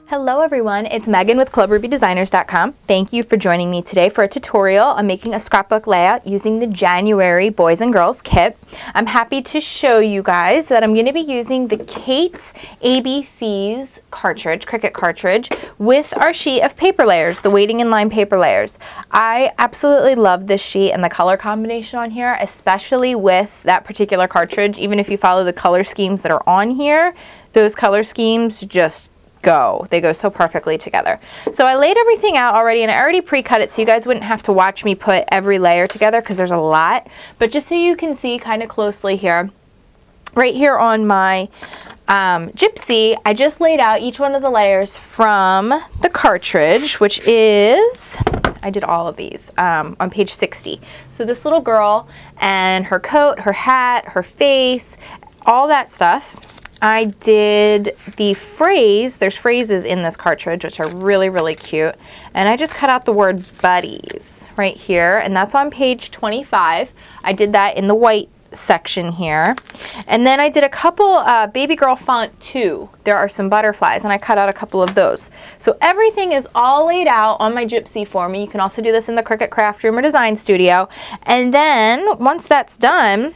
Hello everyone, it's Megan with ClubRubyDesigners.com. Thank you for joining me today for a tutorial on making a scrapbook layout using the January Boys and Girls Kit. I'm happy to show you guys that I'm going to be using the Kate's ABC's cartridge, Cricut cartridge, with our sheet of paper layers, the waiting in line paper layers. I absolutely love this sheet and the color combination on here, especially with that particular cartridge. Even if you follow the color schemes that are on here, those color schemes just they go so perfectly together. So I laid everything out already, and I already pre-cut it so you guys wouldn't have to watch me put every layer together because there's a lot. But just so you can see kind of closely here, right here on my Gypsy, I just laid out each one of the layers from the cartridge, which is, I did all of these on page 60. So this little girl and her coat, her hat, her face, all that stuff. I did the phrase, there's phrases in this cartridge which are really, really cute, and I just cut out the word buddies right here, and that's on page 25. I did that in the white section here, and then I did a couple baby girl font 2. There are some butterflies, and I cut out a couple of those. So everything is all laid out on my Gypsy for me. You can also do this in the Cricut Craft Room or Design Studio, and then once that's done,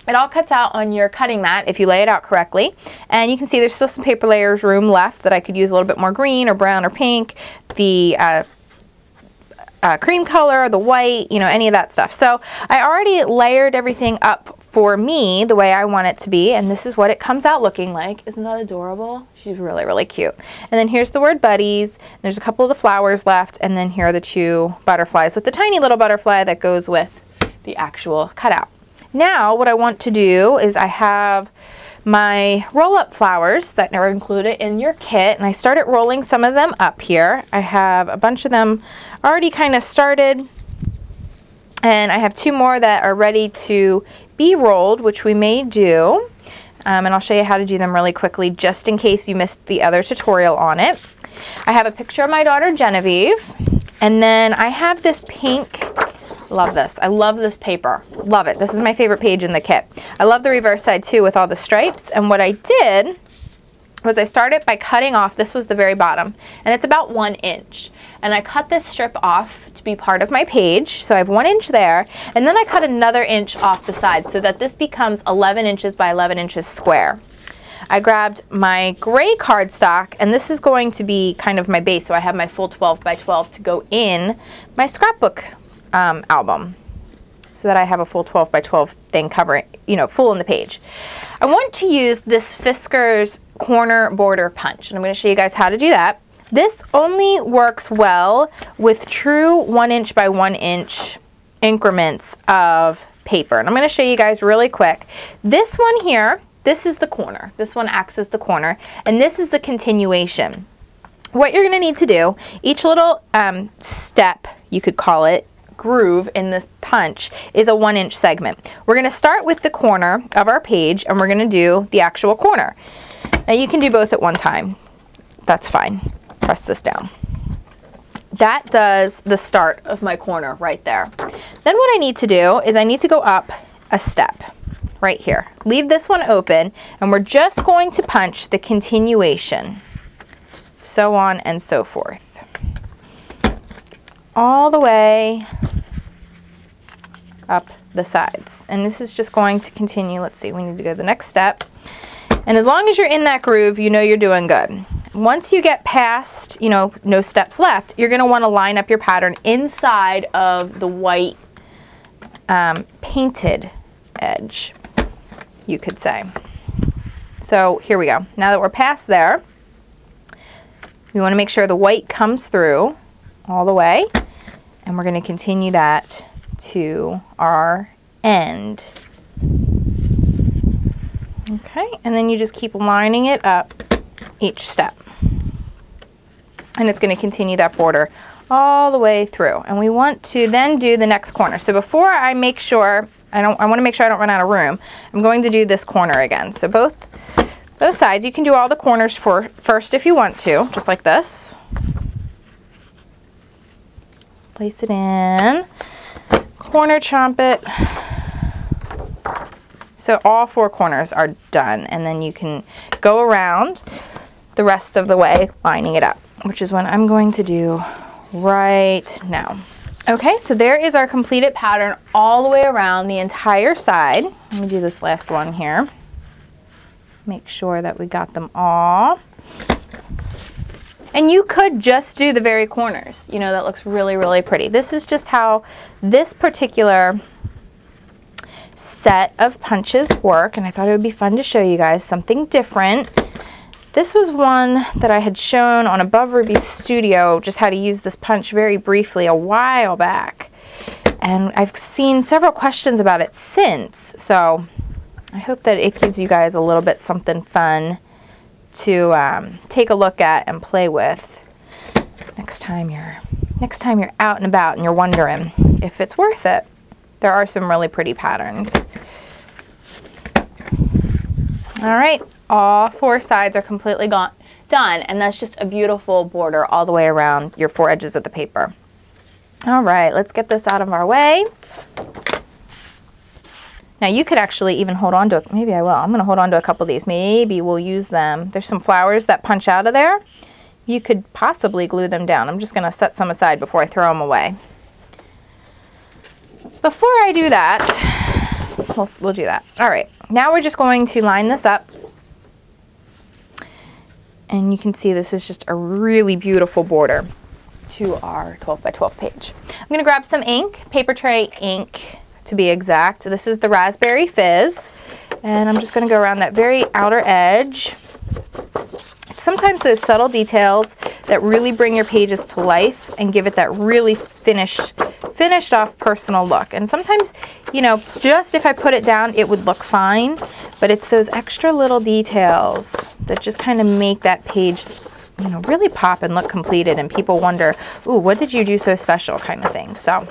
it all cuts out on your cutting mat if you lay it out correctly. And you can see there's still some paper layers room left that I could use a little bit more green or brown or pink, the cream color, the white, you know, any of that stuff. So I already layered everything up for me the way I want it to be, and this is what it comes out looking like. Isn't that adorable? She's really, really cute. And then here's the word buddies. There's a couple of the flowers left, and then here are the 2 butterflies with the tiny little butterfly that goes with the actual cutout. Now what I want to do is I have my roll-up flowers that are included in your kit, and I started rolling some of them up here. I have a bunch of them already kind of started, and I have 2 more that are ready to be rolled, which we may do, and I'll show you how to do them really quickly just in case you missed the other tutorial on it. I have a picture of my daughter Genevieve, and then I have this pink. Love this. I love this paper. Love it. This is my favorite page in the kit. I love the reverse side too with all the stripes. And what I did was I started by cutting off, this was the very bottom, and it's about 1 inch. And I cut this strip off to be part of my page. So I have 1 inch there, and then I cut another inch off the side so that this becomes 11 inches by 11 inches square. I grabbed my gray cardstock, and this is going to be kind of my base, so I have my full 12 by 12 to go in my scrapbook album, so that I have a full 12 by 12 thing covering, you know, full in the page. I want to use this Fiskars corner border punch, and I'm going to show you guys how to do that. This only works well with true 1 inch by 1 inch increments of paper, and I'm going to show you guys really quick. This one here, this is the corner. This one acts as the corner, and this is the continuation. What you're going to need to do, each little step, you could call it, groove in this punch, is a 1 inch segment. We're going to start with the corner of our page, and we're going to do the actual corner. Now you can do both at one time. That's fine. Press this down. That does the start of my corner right there. Then what I need to do is I need to go up a step right here. Leave this one open, and we're just going to punch the continuation, so on and so forth, all the way up the sides. And this is just going to continue. Let's see, we need to go to the next step. And as long as you're in that groove, you know you're doing good. Once you get past, you know, no steps left, you're going to want to line up your pattern inside of the white painted edge, you could say. So here we go. Now that we're past there, we want to make sure the white comes through all the way, and we're going to continue that to our end. Okay, and then you just keep lining it up each step, and it's going to continue that border all the way through. And we want to then do the next corner. So before I make sure I want to make sure I don't run out of room, I'm going to do this corner again. So both sides, you can do all the corners first if you want to, just like this. Place it in, corner chomp it, So all 4 corners are done, and then you can go around the rest of the way lining it up, which is what I'm going to do right now. Okay, so there is our completed pattern all the way around the entire side. Let me do this last one here. Make sure that we got them all. And you could just do the very corners. You know, that looks really, really pretty. This is just how this particular set of punches work, and I thought it would be fun to show you guys something different. This was one that I had shown on Above Ruby's Studio, just how to use this punch very briefly a while back. And I've seen several questions about it since, so I hope that it gives you guys a little bit something fun to take a look at and play with next time you're out and about and you're wondering if it's worth it. There are some really pretty patterns. All right, all 4 sides are completely done, and that's just a beautiful border all the way around your 4 edges of the paper. All right, let's get this out of our way. Now you could actually even hold on to it. Maybe I will. I'm going to hold on to a couple of these. Maybe we'll use them. There's some flowers that punch out of there. You could possibly glue them down. I'm just going to set some aside before I throw them away. Before I do that, we'll do that. All right, now we're just going to line this up. And you can see this is just a really beautiful border to our 12 by 12 page. I'm going to grab some ink, paper tray ink to be exact. This is the Raspberry Fizz, and I'm just going to go around that very outer edge. Sometimes those subtle details that really bring your pages to life and give it that really finished off personal look. And sometimes, you know, just if I put it down, it would look fine, but it's those extra little details that just kind of make that page, you know, really pop and look completed, and people wonder, ooh, what did you do so special, kind of thing. So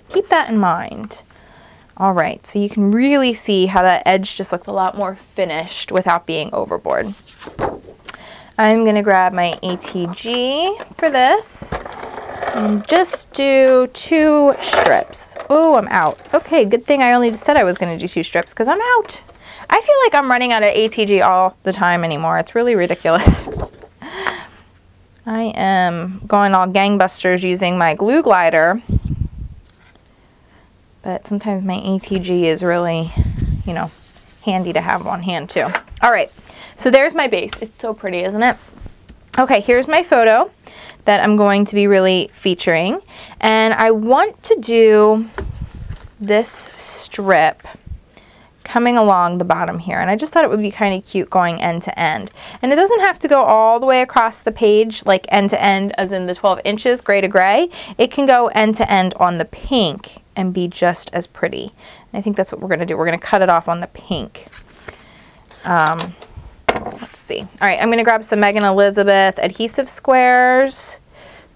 keep that in mind. All right, so you can really see how that edge just looks a lot more finished without being overboard. I'm gonna grab my ATG for this and just do 2 strips. Oh, I'm out. Okay, good thing I only said I was gonna do 2 strips because I'm out. I feel like I'm running out of ATG all the time anymore. It's really ridiculous. I am going all gangbusters using my glue glider, but sometimes my ATG is really, you know, handy to have on hand too. All right, so there's my base. It's so pretty, isn't it? Okay, here's my photo that I'm going to be really featuring, and I want to do this strip coming along the bottom here, and I just thought it would be kind of cute going end to end. And it doesn't have to go all the way across the page, like end to end as in the 12 inches gray to gray. It can go end to end on the pink and be just as pretty. And I think that's what we're going to do. We're going to cut it off on the pink. Let's see. All right, I'm going to grab some Megan Elizabeth adhesive squares.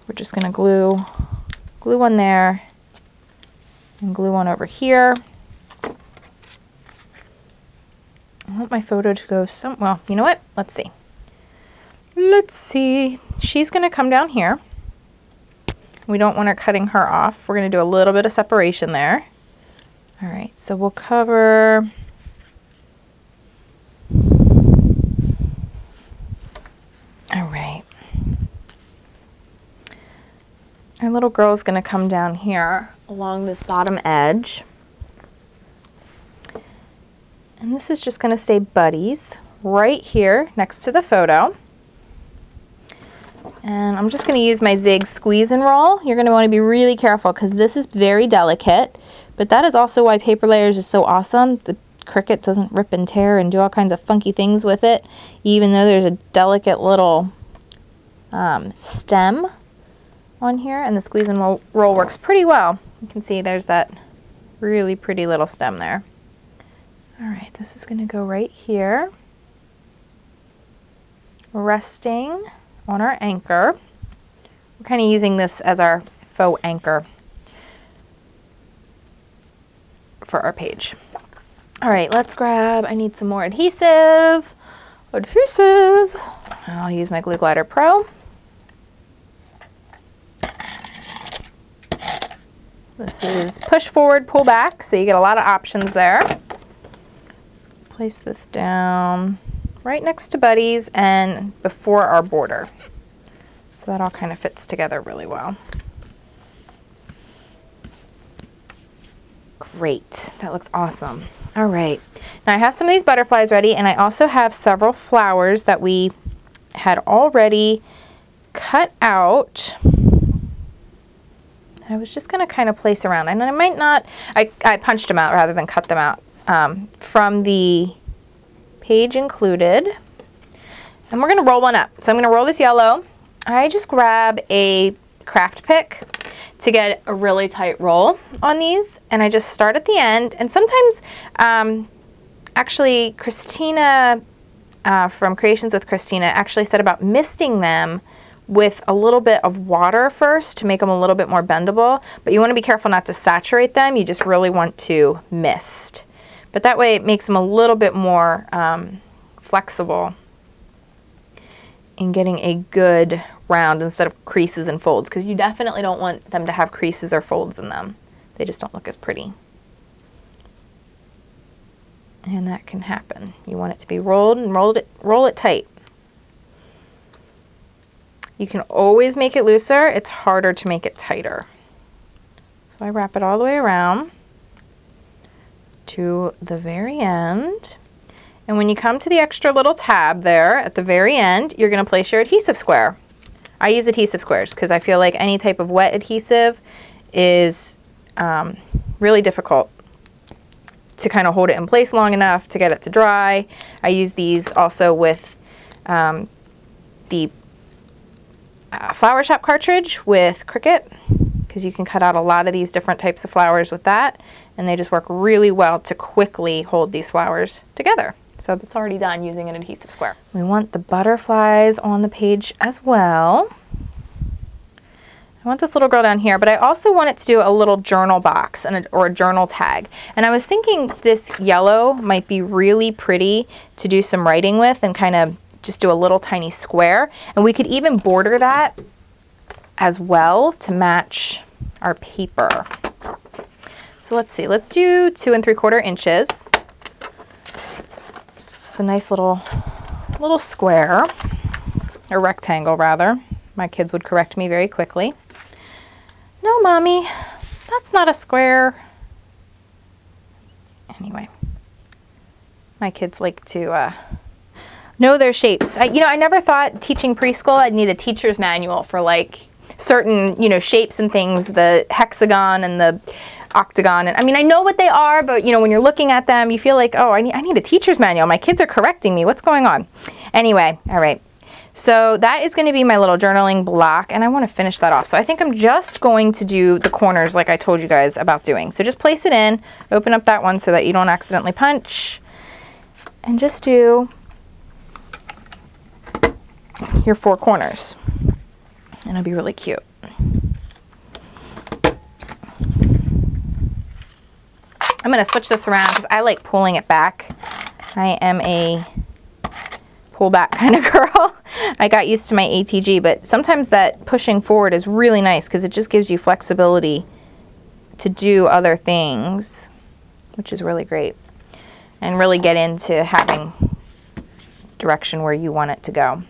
We're just going to glue one there and glue one over here. I want my photo to go well, you know what? Let's see. Let's see. She's going to come down here. We don't want her cutting her off. We're going to do a little bit of separation there. All right, so we'll cover... All right. Our little girl is going to come down here along this bottom edge. And this is just going to say buddies right here next to the photo. And I'm just going to use my Zig Squeeze and Roll. You're going to want to be really careful because this is very delicate, but that is also why paper layers is so awesome. The Cricut doesn't rip and tear and do all kinds of funky things with it, even though there's a delicate little stem on here, and the Squeeze and Roll works pretty well. You can see there's that really pretty little stem there. All right, this is going to go right here, resting on our anchor. We're kind of using this as our faux anchor for our page. All right, let's grab, I need some more adhesive. I'll use my Glue Glider Pro. This is push forward, pull back, so you get a lot of options there. place this down right next to Buddy's and before our border. So that all kind of fits together really well. Great, that looks awesome. All right, now I have some of these butterflies ready, and I also have several flowers that we had already cut out. I was just gonna kind of place around, and I might not, I punched them out rather than cut them out from the page included. And we're gonna roll one up. So I'm gonna roll this yellow. I just grab a craft pick to get a really tight roll on these, and I just start at the end. And sometimes, actually, Christina from Creations with Christina actually said about misting them with a little bit of water first to make them a little bit more bendable, but you want to be careful not to saturate them. You just really want to mist. But that way it makes them a little bit more flexible in getting a good round instead of creases and folds, because you definitely don't want them to have creases or folds in them. They just don't look as pretty. And that can happen. You want it to be rolled and roll it tight. You can always make it looser. It's harder to make it tighter. So I wrap it all the way around to the very end. And when you come to the extra little tab there at the very end, you're going to place your adhesive square. I use adhesive squares because I feel like any type of wet adhesive is really difficult to kind of hold it in place long enough to get it to dry. I use these also with the flower shop cartridge with Cricut, because you can cut out a lot of these different types of flowers with that, and they just work really well to quickly hold these flowers together. So that's already done using an adhesive square. We want the butterflies on the page as well. I want this little girl down here, but I also want it to do a little journal box or a journal tag. And I was thinking this yellow might be really pretty to do some writing with and kind of just do a little tiny square. And we could even border that as well to match our paper. So let's see, let's do 2 3/4 inches. It's a nice little square, or rectangle rather. My kids would correct me very quickly. No, Mommy, that's not a square. Anyway, my kids like to know their shapes. I never thought teaching preschool I'd need a teacher's manual for like certain, shapes and things, the hexagon and the octagon. And I mean, I know what they are, but when you're looking at them, you feel like, oh, I need a teacher's manual. My kids are correcting me. What's going on? Anyway, all right. So that is going to be my little journaling block, and I want to finish that off. So I think I'm just going to do the corners like I told you guys about doing. So just place it in, open up that one so that you don't accidentally punch, and just do your 4 corners. And it'll be really cute. I'm going to switch this around because I like pulling it back. I am a pull back kind of girl. I got used to my ATG, but sometimes that pushing forward is really nice because it just gives you flexibility to do other things, which is really great, and really get into having direction where you want it to go.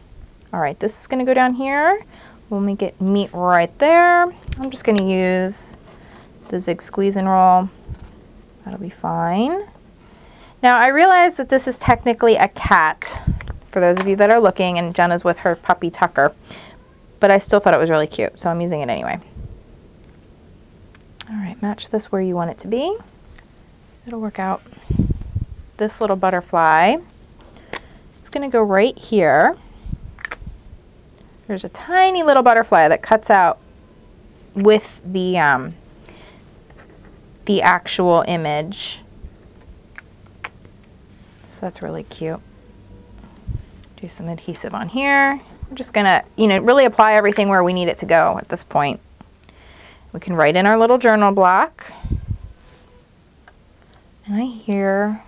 All right, this is going to go down here. We'll make it meet right there. I'm just going to use the zig squeeze and roll. That'll be fine. Now I realize that this is technically a cat, for those of you that are looking, and Jenna's with her puppy Tucker, but I still thought it was really cute, so I'm using it anyway. All right, match this where you want it to be. It'll work out. This little butterfly, it's going to go right here. There's a tiny little butterfly that cuts out with the actual image. So that's really cute. Do some adhesive on here. We're just gonna, really apply everything where we need it to go at this point. We can write in our little journal block. And I hear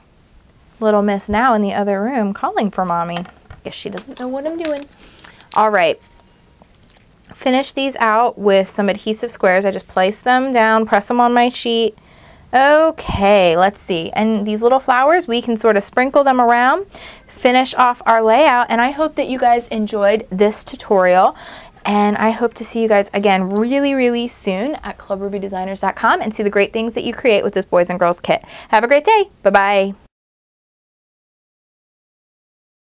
little Miss now in the other room calling for Mommy. Guess she doesn't know what I'm doing. All right. Finish these out with some adhesive squares. I just place them down, press them on my sheet Okay, let's see. And these little flowers, we can sort of sprinkle them around, finish off our layout, and I hope that you guys enjoyed this tutorial. And I hope to see you guys again really soon at clubrubydesigners.com and see the great things that you create with this boys and girls kit. Have a great day. Bye-bye.